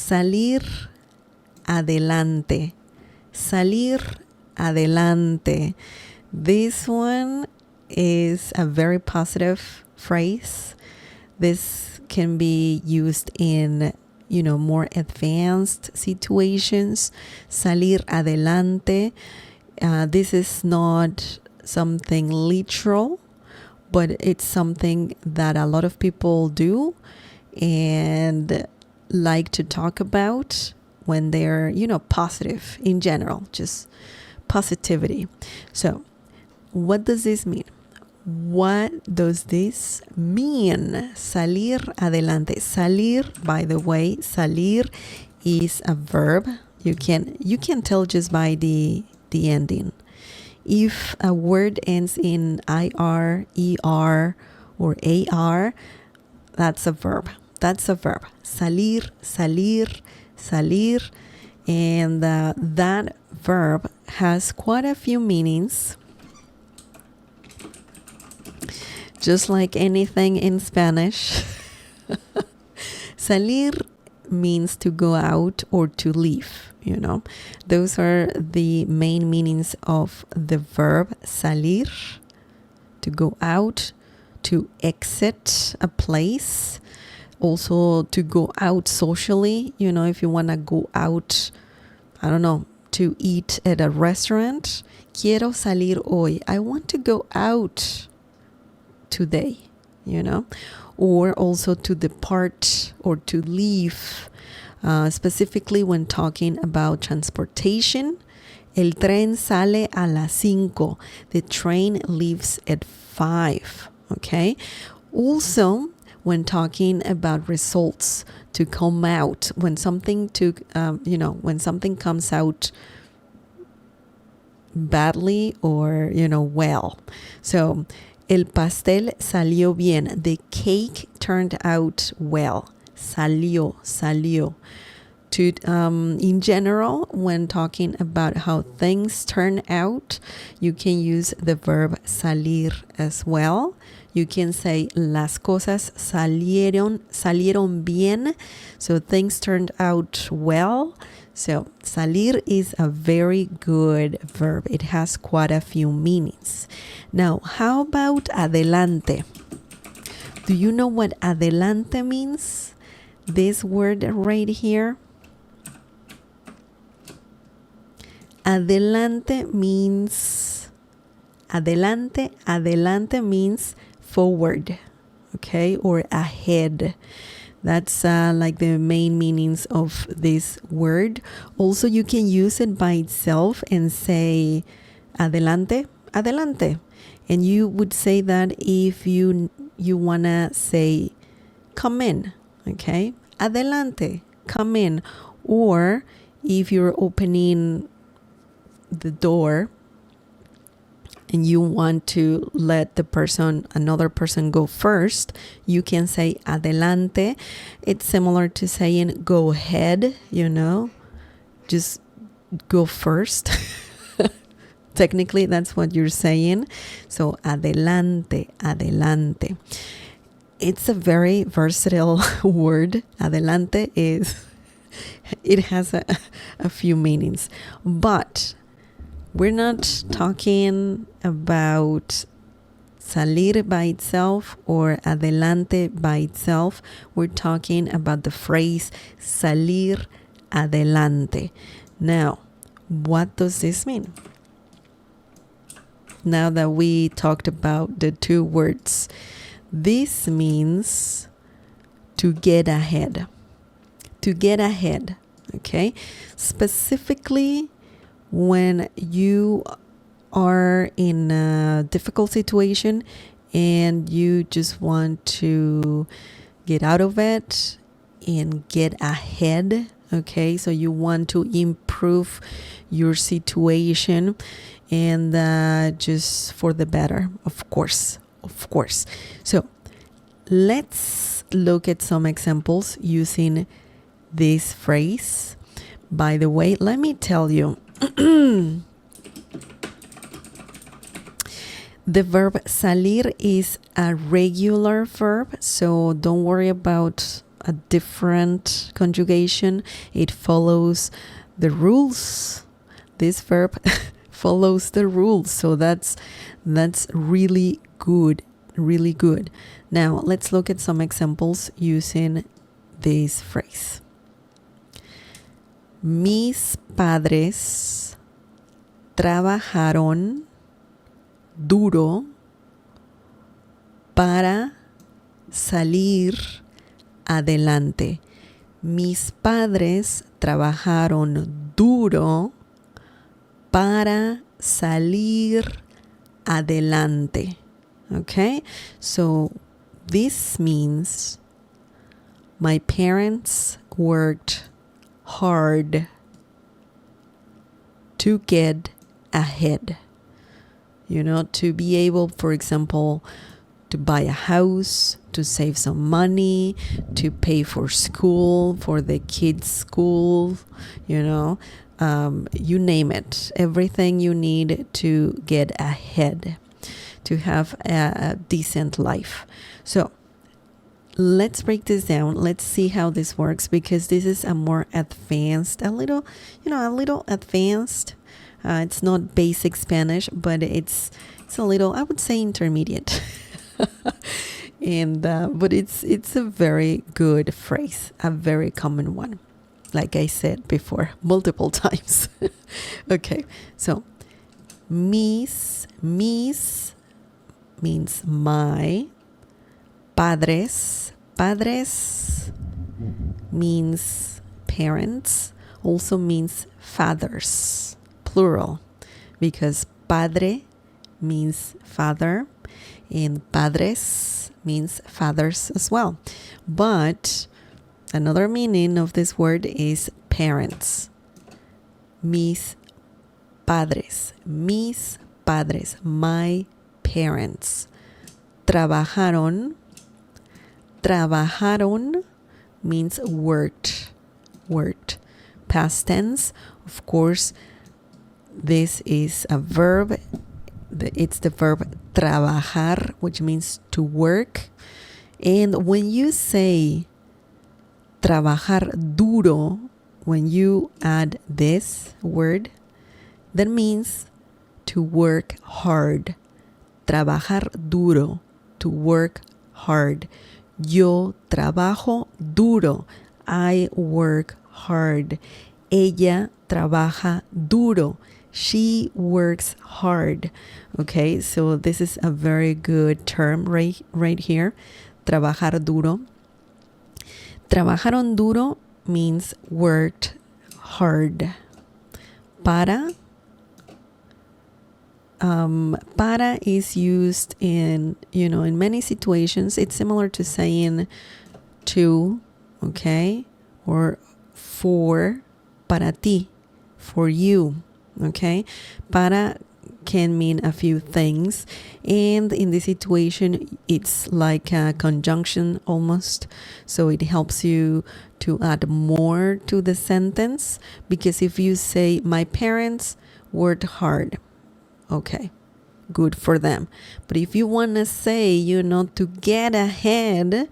salir adelante. Salir adelante. This one is a very positive phrase. This can be used in, more advanced situations. Salir adelante. This is not something literal, but it's something that a lot of people do and like to talk about when they're, positive in general, just positivity. So, what does this mean? What does this mean? Salir adelante. Salir, by the way, salir is a verb. You can tell just by the ending. If a word ends in IR, ER, or AR, that's a verb. That's a verb. Salir, salir, salir. And that verb has quite a few meanings. Just like anything in Spanish. Salir means to go out or to leave, Those are the main meanings of the verb salir. To go out, to exit a place. Also to go out socially, if you want to go out, I don't know, to eat at a restaurant. Quiero salir hoy. I want to go out today, or also to depart or to leave, specifically when talking about transportation. El tren sale a las 5. The train leaves at 5. Okay. Also, when talking about results, to come out, when something when something comes out badly or well. So el pastel salió bien. The cake turned out well. Salió. To in general, when talking about how things turn out, you can use the verb salir as well. You can say las cosas salieron bien. So things turned out well. So salir is a very good verb. It has quite a few meanings. Now, how about adelante? Do you know what adelante means? This word right here. Adelante means forward, okay, or ahead. That's like the main meanings of this word. Also, you can use it by itself and say adelante. And you would say that if you wanna say come in, okay? Adelante, come in. Or if you're opening the door and you want to let another person go first, you can say adelante. It's similar to saying go ahead, just go first. Technically, that's what you're saying. So adelante. It's a very versatile word. Adelante it has a few meanings, but we're not talking about salir by itself or adelante by itself. We're talking about the phrase salir adelante. Now, what does this mean? Now that we talked about the two words, this means to get ahead. To get ahead, okay? Specifically, when you are in a difficult situation and you just want to get out of it and get ahead, okay? So you want to improve your situation and just for the better, of course. So let's look at some examples using this phrase. By the way, let me tell you, the verb salir is a regular verb, so don't worry about a different conjugation. It follows the rules. This verb follows the rules. So that's really good, really good. Now let's look at some examples using this phrase. Mis padres trabajaron duro para salir adelante. Mis padres trabajaron duro para salir adelante. Okay, so this means my parents worked hard to get ahead. You know, to be able, for example, to buy a house, to save some money, to pay for school, for the kids' school, you know, you name it. Everything you need to get ahead, to have a decent life. So let's break this down. Let's see how this works, because this is a more advanced, a little advanced. It's not basic Spanish, but it's a little, I would say, intermediate. And but it's a very good phrase, a very common one, like I said before, multiple times. Okay, so mis means my. Padres means parents, also means fathers, plural, because padre means father and padres means fathers as well. But another meaning of this word is parents. Mis padres, my parents. Trabajaron means worked. Past tense, of course, this is a verb. It's the verb trabajar, which means to work. And when you say trabajar duro, when you add this word, that means to work hard. Trabajar duro, to work hard. Yo trabajo duro. I work hard. Ella trabaja duro. She works hard. Okay, so this is a very good term right here. Trabajar duro. Trabajaron duro means worked hard. Para is used in many situations. It's similar to saying to, okay, or for, para ti, for you, okay. Para can mean a few things, and in this situation it's like a conjunction almost, so it helps you to add more to the sentence, because if you say my parents worked hard, okay, good for them. But if you want to say, to get ahead,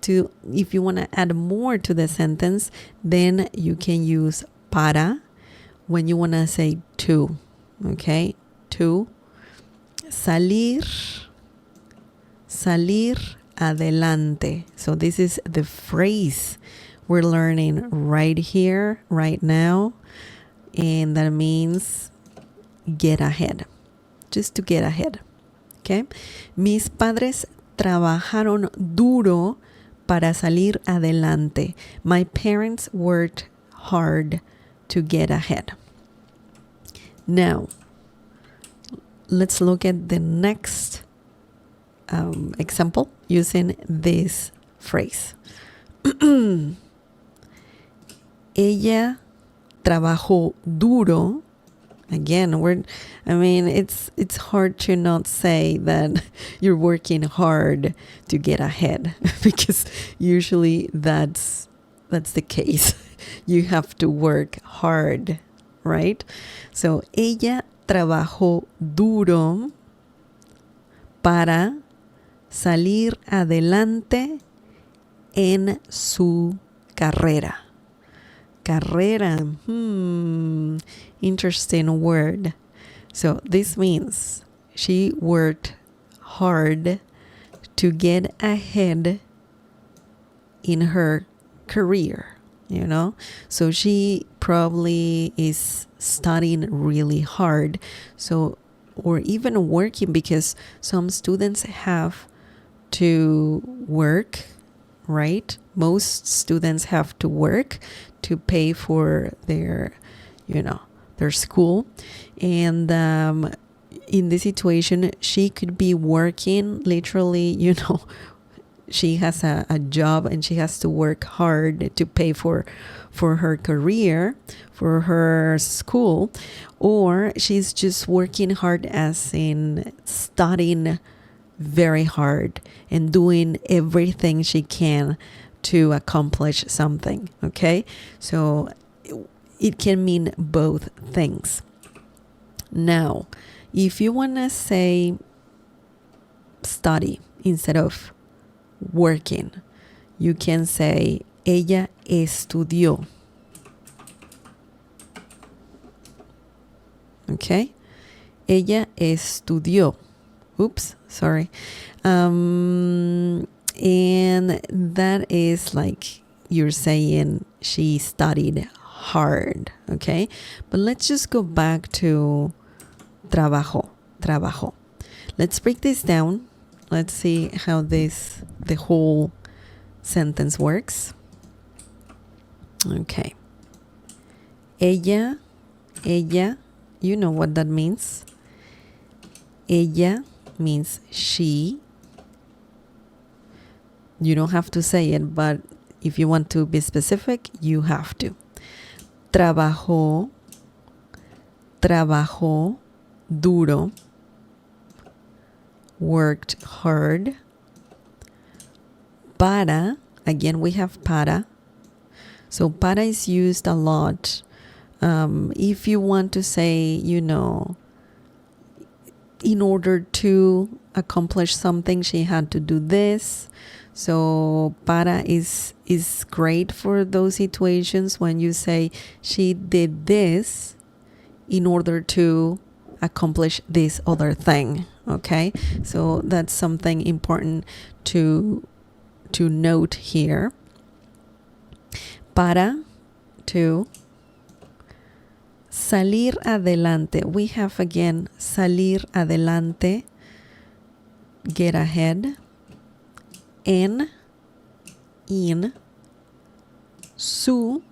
if you want to add more to the sentence, then you can use para when you want to say to, okay? To salir adelante. So this is the phrase we're learning right here, right now, and that means get ahead. Just to get ahead, okay? Mis padres trabajaron duro para salir adelante. My parents worked hard to get ahead. Now, let's look at the next example using this phrase. Ella trabajó duro. Again, it's hard to not say that you're working hard to get ahead, because usually that's the case. You have to work hard, right? So, ella trabajó duro para salir adelante en su carrera. Carrera, interesting word. So this means she worked hard to get ahead in her career, you know? So she probably is studying really hard. So, or even working, because some students have to work, right? Most students have to work to pay for their, their school. And in this situation, she could be working literally, she has a job and she has to work hard to pay for her career, for her school, or she's just working hard as in studying very hard and doing everything she can to accomplish something. Okay, so it can mean both things. Now, if you want to say study instead of working, you can say ella estudió. Okay, ella estudió. Oops, sorry. And that is like you're saying she studied hard. Okay, but let's just go back to trabajo. Let's break this down. Let's see how the whole sentence works. Okay. Ella, you know what that means. Ella means she. You don't have to say it, but if you want to be specific, you have to. Trabajó duro. Worked hard. Para, again we have para. So para is used a lot. If you want to say, in order to accomplish something, she had to do this. So para is great for those situations when you say she did this in order to accomplish this other thing. Okay, so that's something important to note here. Para, to salir adelante. We have again salir adelante, get ahead. In su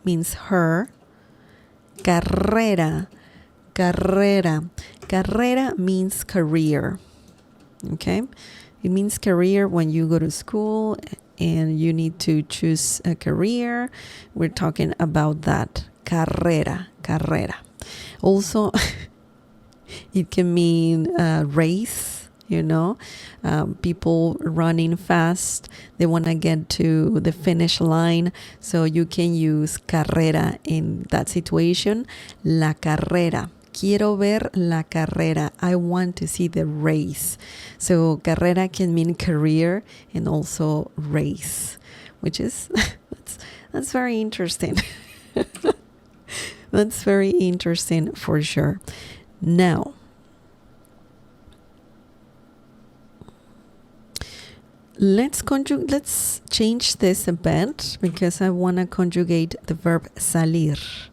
means her. Carrera means career. Okay, it means career when you go to school and you need to choose a career. We're talking about that. Carrera. Also, it can mean race. People running fast, they want to get to the finish line, so you can use carrera in that situation. La carrera, quiero ver la carrera, I want to see the race. So carrera can mean career and also race, which is that's very interesting. That's very interesting for sure. Now, let's change this a bit, because I want to conjugate the verb salir,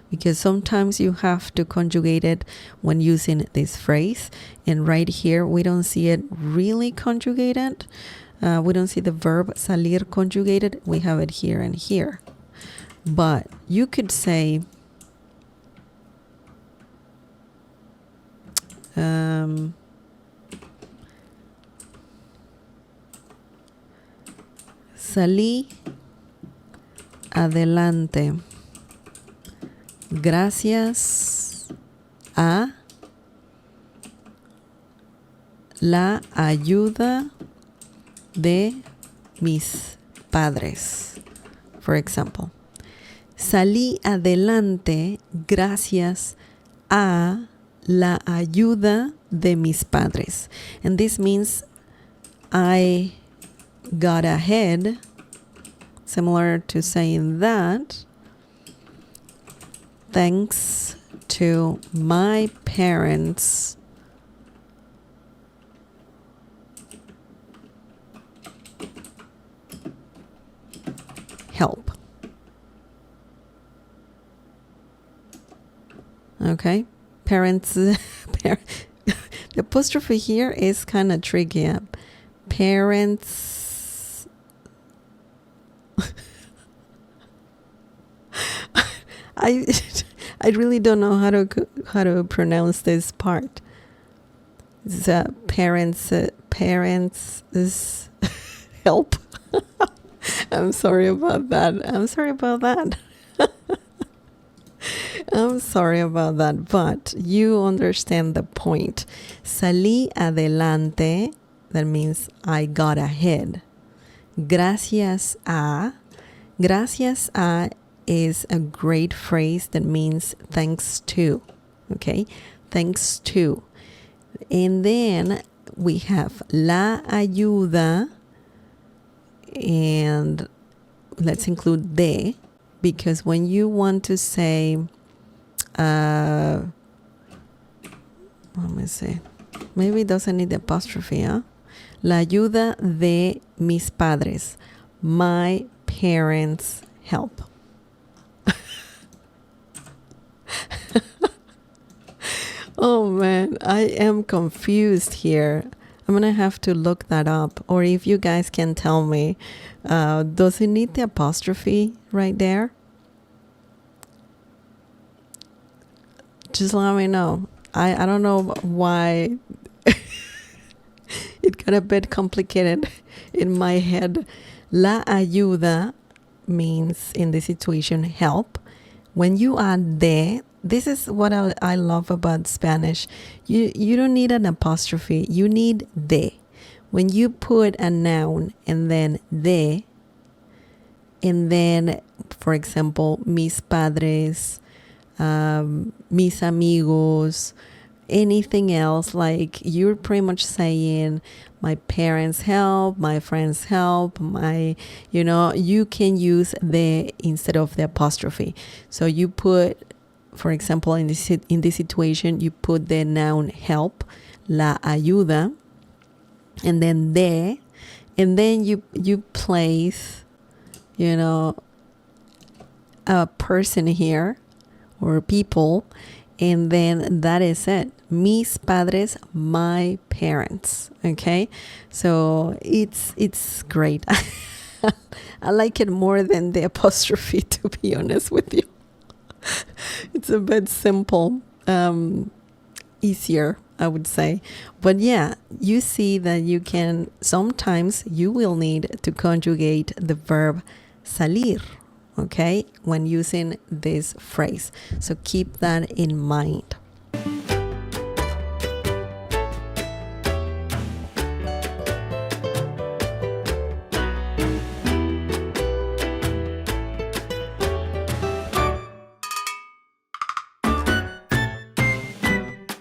because sometimes you have to conjugate it when using this phrase, and right here we don't see it really conjugated. We don't see the verb salir conjugated. We have it here and here, but you could say salí adelante gracias a la ayuda de mis padres. For example, salí adelante gracias a la ayuda de mis padres. And this means I got ahead, similar to saying that, thanks to my parents' help. Okay, parents, the apostrophe here is kind of tricky. Parents, I I really don't know how to pronounce this part. It's parents help. I'm sorry about that. I'm sorry about that. I'm sorry about that, but you understand the point. Salí adelante, that means I got ahead. Gracias a is a great phrase that means thanks to, okay? Thanks to. And then we have la ayuda, and let's include de, because when you want to say, let me see, maybe it doesn't need the apostrophe, huh? La ayuda de mis padres, my parents' help. Oh man, I am confused here. I'm gonna have to look that up, or if you guys can tell me, does it need the apostrophe right there? Just let me know. I don't know why it got a bit complicated in my head. La ayuda means in this situation help. When you add de, this is what I love about Spanish. You don't need an apostrophe. You need de. When you put a noun and then de, and then, for example, mis padres, mis amigos, anything else, like you're pretty much saying my parents help, my friends help, you can use the instead of the apostrophe. So you put, for example, in this situation, you put the noun help, la ayuda, and then de, and then you place, a person here or people, and then that is it. Mis padres, my parents. Okay, so it's great. I like it more than the apostrophe, to be honest with you. It's a bit simple, easier, I would say. But yeah, you see that sometimes you will need to conjugate the verb salir, okay, when using this phrase. So keep that in mind.